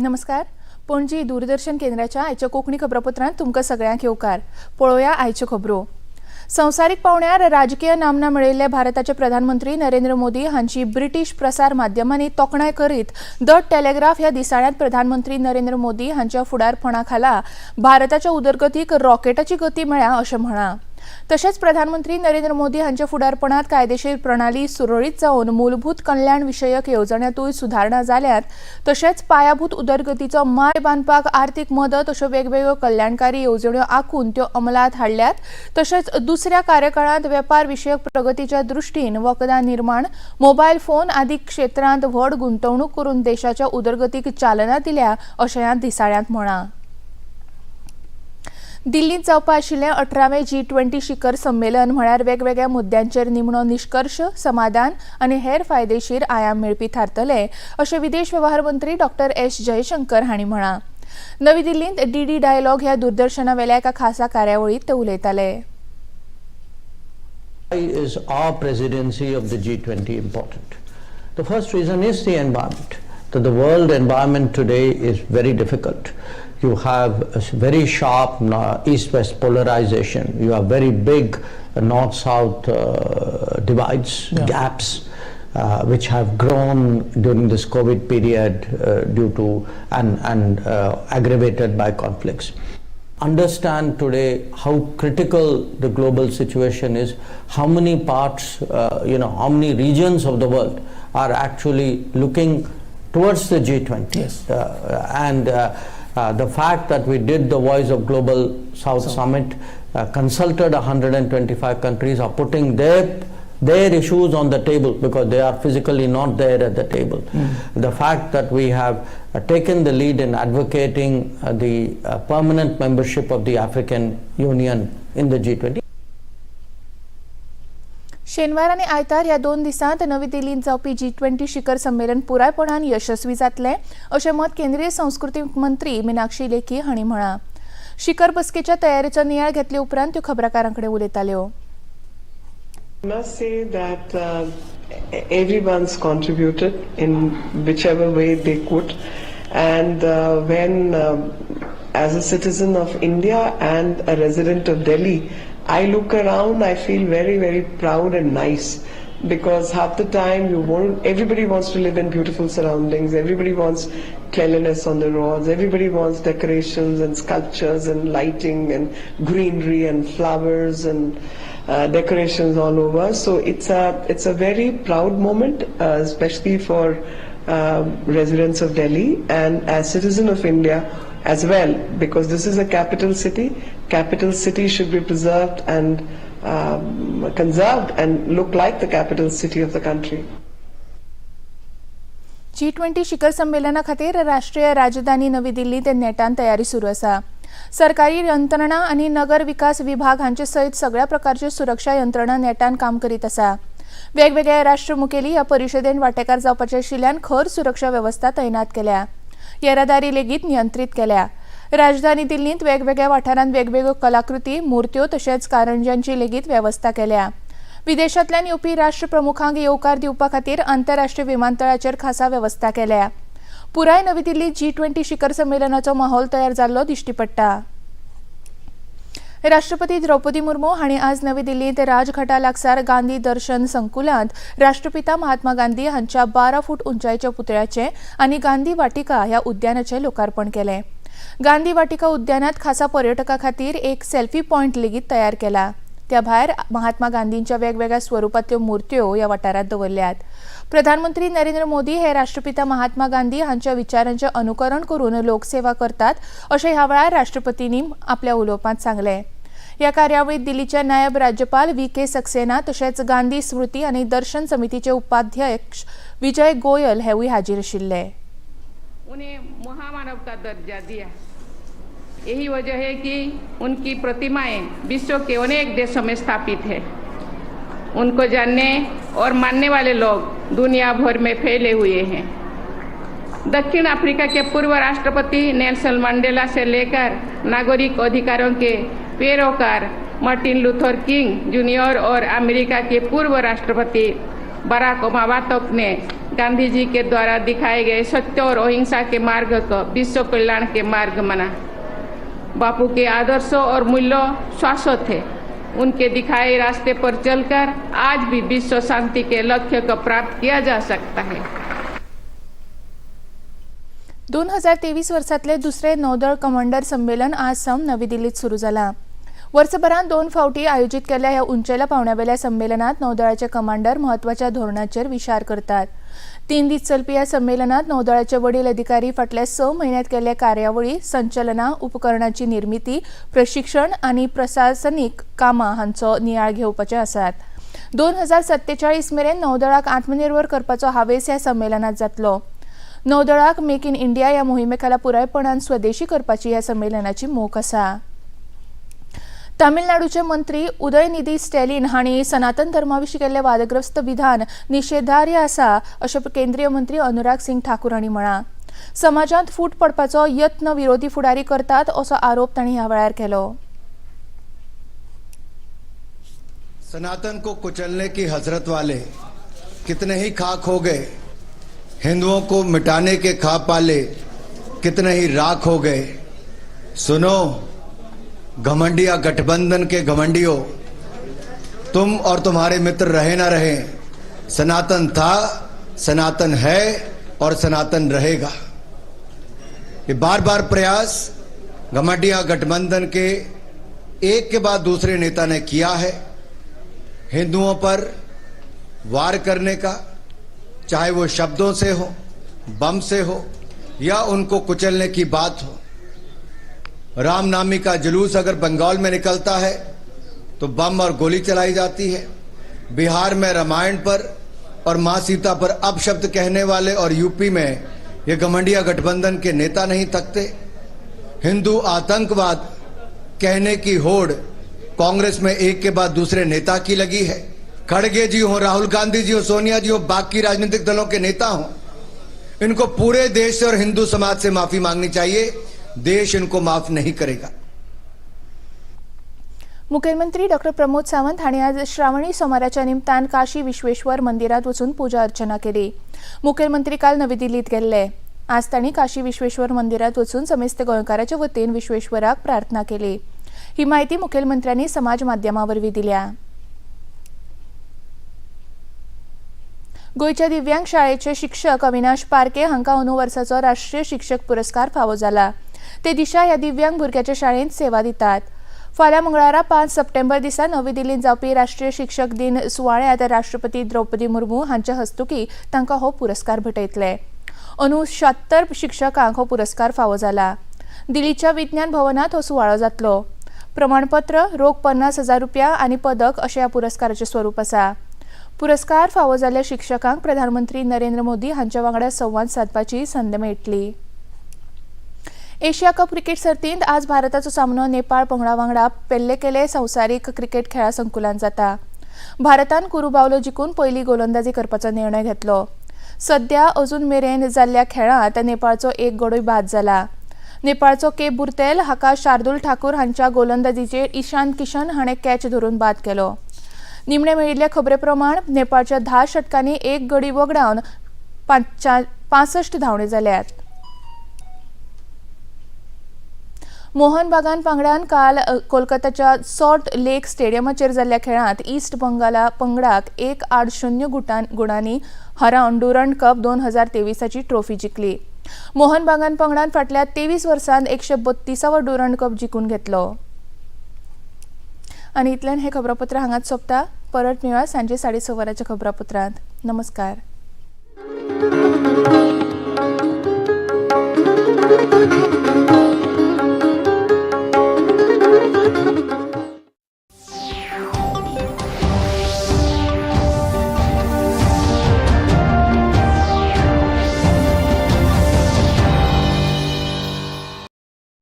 नमस्कार. पणजी दूरदर्शन केंद्राच्या आयच्या कोंकणी खबरापत्रांत तुमकां सगळ्यांक येवकार. पळोवया आयच्यो खबरो. संवसारीक पावण्यार राजकीय नामना मेळयिल्ले भारताचे प्रधानमंत्री नरेंद्र मोदी हांची ब्रिटीश प्रसार माध्यमांनी तोखणाय करीत द टेलिग्राफ ह्या दिसाळ्यांत प्रधानमंत्री नरेंद्र मोदी हांच्या फुडारपणा खाला भारताच्या उदरगतीक रॉकेटाची गती मेळ्ळ्या अशें म्हळां. तशेंच प्रधानमंत्री नरेंद्र मोदी हांच्या फुडारपणांत कायदेशीर प्रणाली सुरळीत जावन मूलभूत कल्याण विशयक येवजण्यांतूय सुदारणा जाल्यात. तशेंच पायाभूत उदरगतीचो मार्ग बांदपाक आर्थीक मदत अश्यो वेगवेगळ्यो कल्याणकारी येवजण्यो आंखून त्यो अंमलांत हाडल्यात. तशेंच दुसऱ्या कार्यकाळांत वेपार विशयक प्रगतीच्या दृश्टीन वखदां निर्माण, मोबायल फोन आदी क्षेत्रांत व्हड गुंतवणूक करून देशाच्या उदरगतीक चालना दिल्या अशें ह्या दिसाळ्यांत म्हळां. दिल्लीत जावपा आशिल्लें 18वें G20 शिखर संमेलन म्हळ्यार वेगवेगळ्या मुद्द्यांचेर निमणो निश्कर्श, समाधान आनी हेर फायदेशीर आयाम मेळपी थारतले अशें विदेश वेव्हार मंत्री डॉ. एस. जयशंकर हांणी म्हळां. नवी दिल्लींत DD डायलॉग ह्या दूरदर्शनावेल्या एका खासा कार्यावळींत ते उलयताले. Is our presidency of the G20 important? The first reason is the environment. That the world environment today is very difficult. You have a very sharp east-west polarization. You have very big north-south divides, gaps, which have grown during this COVID period due to and aggravated by conflicts. Understand today how critical the global situation is, how many parts, how many regions of the world are actually looking towards the G20. Yes. The fact that we did the Voice of Global South Summit, consulted 125 countries, are putting their issues on the table because they are physically not there at the table. The fact that we have taken the lead in advocating the permanent membership of the African Union in the G20. शेनवार आनी आयतार ह्या 2 दिसांत नवी दिल्लींत जावपी G20 शिखर संमेलन पुरायपणान यशस्वी जातलें अशें मत केंद्रीय संस्कृती मंत्री मीनाक्षी लेखी हांणी म्हळां. शिखर बसकेच्या तयारेचो नियाळ घेतले उपरांत त्यो खबराकारांकडेन उलयताल्यो. I must say that everyone's contributed in whichever way they could, and when as a citizen of India and a resident of Delhi, I look around, I feel very, very proud and nice, because half the time everybody wants to live in beautiful surroundings, everybody wants cleanliness on the roads, everybody wants decorations and sculptures and lighting and greenery and flowers and decorations all over. So it's a very proud moment, especially for residents of Delhi and as citizen of India as well, because this is a capital city. Capital city should be preserved and conserved and look like the capital city of the country. G20 शिखर संमेलना खातीर राष्ट्रीय राजधानी नवी दिल्लींत नेटान तयारी सुरू आसा. सरकारी यंत्रणा आनी नगर विकास विभाग हांचे सयत सगळ्या प्रकारच्यो सुरक्षा यंत्रणा नेटान काम करीत आसा. वेगवेगळ्या राष्ट्र मुखेली ह्या परिशदेंत वांटेकार जावपाचे आशिल्ल्यान खर सुरक्षा वेवस्था तैनात केल्या. येरादारी लेगीत नियंत्रीत केल्या. राजधानी दिल्लींत वेगवेगळ्या वाठारांत वेगवेगळ्यो कलाकृती, मुर्त्यो तशेंच कारंज्यांची लेगीत वेवस्था केल्या. विदेशांतल्यान येवपी राष्ट्र प्रमुखांक येवकार दिवपा खातीर आंतरराष्ट्रीय विमानतळाचेर खासा वेवस्था केल्या. पुराय नवी दिल्लीत G20 शिखर संमेलनाचो माहोल तयार जाल्लो दिश्टी पडटा. राष्ट्रपती द्रौपदी मुर्मू हांणी आज नवी दिल्लींत राजघाटा लागसार गांधी दर्शन संकुलांत राष्ट्रपिता महात्मा गांधी हांच्या 12 फूट उंचायेच्या पुतळ्याचें आनी गांधी वाटिका ह्या उद्यानाचें लोकार्पण केलें. गांधी वाटिका उद्यानात खासा पर्यटकां खातीर एक सेल्फी पॉइंट लेगीत तयार केला. त्या भायर महात्मा गांधींच्या वेगवेगळ्या स्वरुपांतल्यो मुर्त्यो ह्या वाठारांत दवरल्यात. प्रधानमंत्री नरेंद्र मोदी हे राष्ट्रपिता महात्मा गांधी हांच्या विचारांचें अनुकरण करून लोकसेवा करतात अशें ह्या वेळार राष्ट्रपतींनी आपल्या उलोवपांत सांगलें. ह्या कार्यावळींत दिल्लीचे नायब राज्यपाल V.K. सक्सेना तशेंच गांधी स्मृती आनी दर्शन समितीचे उपाध्यक्ष विजय गोयल हेवूय हाजीर आशिल्ले. उन्हें महामानव का दर्जा दिया. यही वजह है कि उनकी प्रतिमाएं विश्व के अनेक देशों में स्थापित है. उनको जानने और मानने वाले लोग दुनिया भर में फैले हुए हैं. दक्षिण अफ्रीका के पूर्व राष्ट्रपति नेल्सन मंडेला से लेकर नागरिक अधिकारों के पैरोकार मार्टिन लूथर किंग जूनियर और अमेरिका के पूर्व राष्ट्रपति बराक ओबामा तक ने गांधी जी के द्वारा दिखाए गए सत्य और अहिंसा के मार्ग को विश्व कल्याण के मार्ग माना। बापू के आदर्शों और मूल्यों शाश्वत थे। उनके दिखाए रास्ते पर चलकर आज भी विश्व शांति के लक्ष्य को प्राप्त किया जा सकता है। 2023 वर्षातले दुसरे नौदळ कमांडर संमेलन आज सावन नवी दिल्लीत सुरू झाला। वर्षभरात 2 फावटी आयोजित केल्ल्या ह्या उंचेल्या पावण्यावेल्या संमेलनात नौदळाचे कमांडर महत्वाच्या धोरणांचेर विचार करतात। 3 दीस चलपी ह्या संमेलनात नौदळाचे वडील अधिकारी फाटल्या 6 म्हयन्यांत केल्ले कार्यावळी, संचलनां, उपकरणांची निर्मिती, प्रशिक्षण आणि प्रशासनिक कामां हांचो नियाळ घेवपाचे आसात। 2047 मेरेन नौदळाक आत्मनिर्भर करपाचो हावेस ह्या संमेलनात जातलो। नौदळाक मेक इन इंडिया ह्या मोहिमेखाला पुरायपणान स्वदेशी करपाची ह्या संमेलनाची मोख आसा। तामिळनाडूचे मंत्री उदयनिधी स्टॅलिन हांणी सनातन धर्माविशीं केल्ले वादग्रस्त विधान निषेधार्ह आसा अशें केंद्रीय मंत्री अनुराग सिंग ठाकूर हांणी म्हळां। समाजांत फूट पडपाचो यत्न विरोधी फुडारी करतात असो आरोप तांणी ह्या वेळार केलो। सनातन को कुचलने की हजरत वाले कितने ही खाक हो गए, हिंदुओं को मिटाने के ख्वाब पाले कितने ही राख हो गए। सुनो घमंडिया गठबंधन के घमंडियों, तुम और तुम्हारे मित्र रहे ना रहे, सनातन था, सनातन है और सनातन रहेगा। ये बार बार प्रयास घमंडिया गठबंधन के एक के बाद दूसरे नेता ने किया है हिंदुओं पर वार करने का, चाहे वो शब्दों से हो, बम से हो या उनको कुचलने की बात हो। रामनामी का जुलूस अगर बंगाल में निकलता है तो बम और गोली चलाई जाती है। बिहार में रामायण पर और मां सीता पर अपशब्द कहने वाले और यूपी में ये घमंडिया गठबंधन के नेता नहीं थकते। हिंदू आतंकवाद कहने की होड़ कांग्रेस में एक के बाद दूसरे नेता की लगी है। खड़गे जी हो, राहुल गांधी जी हो, सोनिया जी हो, बाकी राजनीतिक दलों के नेता हो, इनको पूरे देश से और हिंदू समाज से माफी मांगनी चाहिए। देश इनको माफ नहीं करेगा। मुख्यमंत्री डॉक्टर प्रमोद सावंत हांणी आज श्रावणी सोमाराच्या निमतान काशी विश्वेश्वर मंदिरात वचून पूजा अर्चना केली। मुख्यमंत्री काल नवी दिल्लीत गेल्ले। आज तांणी काशी विश्वेश्वर मंदिरात वचून समेस्त गोंयकारांच्या वतीन विश्वेश्वराक प्रार्थना केली। ही माहिती मुख्यमंत्र्यांनी समाज माध्यमावरवीं दिल्या। गोयच्या दिव्यांग शाळेचे शिक्षक अविनाश पारके हांकां अंदू वर्साचो राष्ट्रीय शिक्षक पुरस्कार फावो जाला। ते दिशा ह्या दिव्यांग भुरग्याच्या शाळेंत सेवा दितात। फाल्यां मंगळारा 5 सप्टेंबर दिसा नवी दिल्लींत जावपी राष्ट्रीय शिक्षक दिन सुवाळ्यात राष्ट्रपती द्रौपदी मुर्मू हांच्या हस्तुकीं तांकां हो पुरस्कार भेटयतले। अंदू 76 शिक्षकांक हो पुरस्कार फावो जाला। दिल्लीच्या विज्ञान भवनात हो सुवाळो जातलो। प्रमाणपत्र, रोख 50,000 रुपया आनी पदक अशें ह्या पुरस्काराचें स्वरूप आसा। पुरस्कार फावो जाल्ल्या शिक्षकांक प्रधानमंत्री नरेंद्र मोदी हांच्या वांगडा संवाद साधपाची संद मेळटली। एशिया कप क्रिकेट सर्तींत आज भारताचो सामनो नेपाळ पंगडा वांगडा पेल्लेकेले संवसारीक क्रिकेट खेळा संकुलांत जाता। भारतान कुरुबावलो जिखून पयली गोलंदाजी करपाचो निर्णय घेतलो। सध्या अजून मेरेन जाल्ल्या खेळांत नेपाळचो 1 गडूय बाद जाला। नेपाळचो के बुर्तेल हाका शार्दूल ठाकूर हांच्या गोलंदाजीचेर ईशान किशन हाणें कॅच धरून बाद केलो। निमणे मेळिल्ल्या खबरे प्रमाण नेपाळच्या 10 षटकांनी 1 गडी वगडावन 65 धांवडे जाल्यात। मोहन बागान पंगडान काल कोलकाताच्या सॉल्ट लेक स्टेडियमाचेर जाल्ल्या खेळांत ईस्ट बंगाला पंगडाक 1-0 गुणांनी हारावन डुरंड कप 2023ची ट्रॉफी जिखली। मोहन बागान पंगडान फाटल्या 23 वर्सांत 132वा डुरंड कप जिखून घेतलो। आनी इतल्यान हे खबरापत्र हांगाच सोंपता। परत मेळया सांजे 6:30 वरांच्या खबरापत्रांत। नमस्कार।